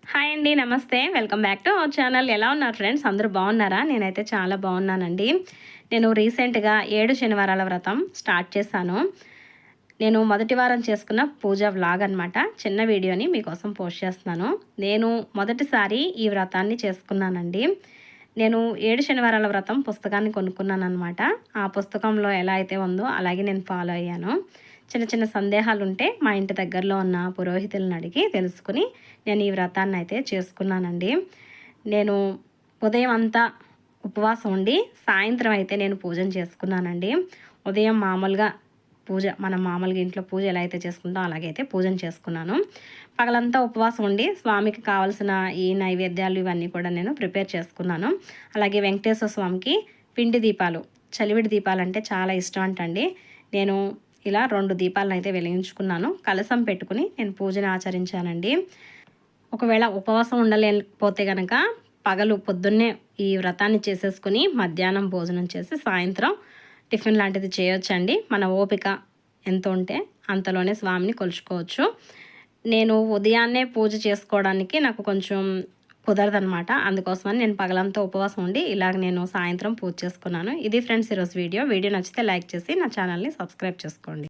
Hi అండి. నమస్తే. Welcome back to our channel. ఎలా ఉన్నారు ఫ్రెండ్స్? అందరూ బాగున్నారా? నేనైతే చాలా బాగున్నానండి. నేను రీసెంట్‌గా 7 శనివారాల వ్రతం స్టార్ట్ చేశాను. నేను మొదటి వారం చేసుకున్న పూజ వ్లాగ్ అనమాట. చిన్న వీడియోని మీకోసం పోస్ట్ చేస్తున్నాను. నేను మొదటిసారి ఈ వ్రతాన్ని చేసుకున్నానండి. నేను 7 శనివారాల వ్రతం పుస్తకాన్ని కొనుక్కున్నాననమాట. ఆ పుస్తకంలో ఎలా అయితే ఉందో అలాగే నేను ఫాలో అయ్యాను. చిన్న చిన్న సందేహాలుంటే మా ఇంటి దగ్గరలో ఉన్న పురోహితులను అడిగి తెలుసుకుని నేను ఈ వ్రతాన్ని అయితే చేసుకున్నానండి. నేను ఉదయం అంతా ఉపవాసం ఉండి సాయంత్రం అయితే నేను పూజను చేసుకున్నానండి. ఉదయం మామూలుగా పూజ మనం మామూలుగా ఇంట్లో పూజ ఎలా అయితే చేసుకుంటామో అలాగైతే పూజను చేసుకున్నాను. పగలంతా ఉపవాసం ఉండి స్వామికి కావాల్సిన ఈ నైవేద్యాలు ఇవన్నీ కూడా నేను ప్రిపేర్ చేసుకున్నాను. అలాగే వెంకటేశ్వర స్వామికి పిండి దీపాలు, చలివిడి దీపాలంటే చాలా ఇష్టం అంటండి. నేను ఇలా 2 దీపాలనైతే వెలిగించుకున్నాను. కలశం పెట్టుకుని నేను పూజను ఆచరించానండి. ఒకవేళ ఉపవాసం ఉండలేకపోతే గనక పగలు పొద్దున్నే ఈ వ్రతాన్ని చేసేసుకుని మధ్యాహ్నం భోజనం చేసి సాయంత్రం టిఫిన్ లాంటిది చేయొచ్చండి. మన ఓపిక ఎంత ఉంటే అంతలోనే స్వామిని కొలుచుకోవచ్చు. నేను ఉదయాన్నే పూజ చేసుకోవడానికి నాకు కొంచెం కుదరదనమాట. అందుకోసమని నేను పగలంతా ఉపవాసం ఉండి ఇలాగ నేను సాయంత్రం పూజ చేసుకున్నాను. ఇది ఫ్రెండ్స్ ఈరోజు వీడియో. వీడియో నచ్చితే లైక్ చేసి నా ఛానల్ని సబ్స్క్రైబ్ చేసుకోండి.